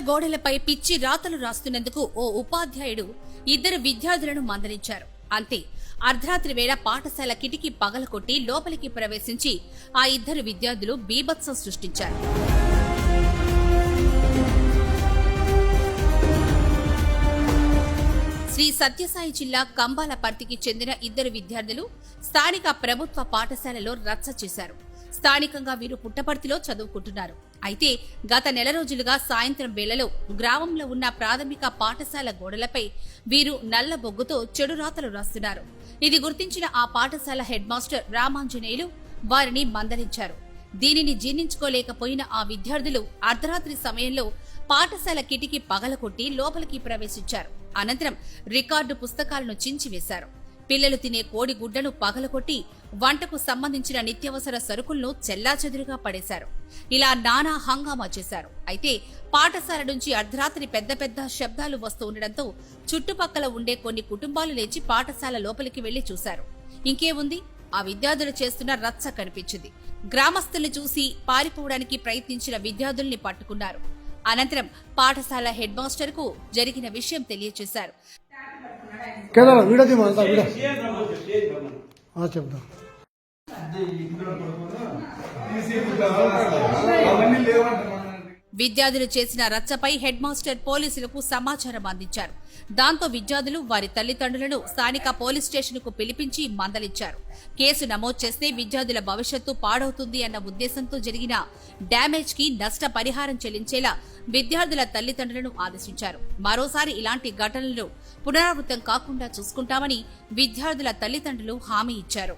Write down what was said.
గోడలపై పిచ్చి రాతలు రాస్తున్నందుకు ఓ ఉపాధ్యాయుడు ఇద్దరు విద్యార్థులను మందలించారు. అంతే, అర్ధరాత్రి వేళ పాఠశాల కిటికీ పగలకొట్టి లోపలికి ప్రవేశించి ఆ ఇద్దరు విద్యార్థులు బీభత్సం సృష్టించారు. శ్రీ సత్యసాయి జిల్లా కంబాలపర్తికి చెందిన ఇద్దరు విద్యార్థులు స్థానిక ప్రభుత్వ పాఠశాలలో రచ్చ చేశారు. స్థానికంగా వీరు పుట్టపర్తిలో చదువుకుంటున్నారు. అయితే గత నెల రోజులుగా సాయంత్రం వేళలో గ్రామంలో ఉన్న ప్రాథమిక పాఠశాల గోడలపై వీరు నల్ల బొగ్గుతో చెడు రాతలు రాస్తున్నారు. ఇది గుర్తించిన ఆ పాఠశాల హెడ్ మాస్టర్ రామాంజనేయులు వారిని మందలించారు. దీనిని జీర్ణించుకోలేకపోయిన ఆ విద్యార్థులు అర్ధరాత్రి సమయంలో పాఠశాల కిటికీ పగలకొట్టి లోపలికి ప్రవేశించారు. అనంతరం రికార్డు పుస్తకాలను చించివేశారు. పిల్లలు తినే కోడి గుడ్లను పగలకొట్టి వంటకు సంబంధించిన నిత్యావసర సరుకులను చెల్లాచెదురుగా పడేశారు. ఇలా నానా హంగామా చేశారు. అయితే పాఠశాల నుంచి అర్ధరాత్రి పెద్ద పెద్ద శబ్దాలు వస్తూ ఉండడంతో చుట్టుపక్కల ఉండే కొన్ని కుటుంబాలు లేచి పాఠశాల లోపలికి వెళ్లి చూశారు. ఇంకేముంది, ఆ విద్యార్థులు చేస్తున్న రచ్చ కనిపించింది. గ్రామస్తుల్ని చూసి పారిపోవడానికి ప్రయత్నించిన విద్యార్థుల్ని పట్టుకున్నారు. అనంతరం పాఠశాల హెడ్ మాస్టర్ కు జరిగిన విషయం తెలియజేశారు. విద్యార్థులు చేసిన రచ్చపై హెడ్ మాస్టర్ పోలీసులకు సమాచారం అందించారు. దాంతో విద్యార్థులు వారి తల్లిదండ్రులను స్థానిక పోలీస్ స్టేషన్ కు పిలిపించి మందలించారు. కేసు నమోదు చేస్తే విద్యార్థుల భవిష్యత్తు పాడవుతుంది అన్న ఉద్దేశంతో జరిగిన డ్యామేజ్ కి నష్ట పరిహారం చెల్లించేలా విద్యార్థుల తల్లిదండ్రులను ఆదేశించారు. మరోసారి ఇలాంటి ఘటనలు పునరావృతం కాకుండా చూసుకుంటామని విద్యార్థుల తల్లిదండ్రులు హామీ ఇచ్చారు.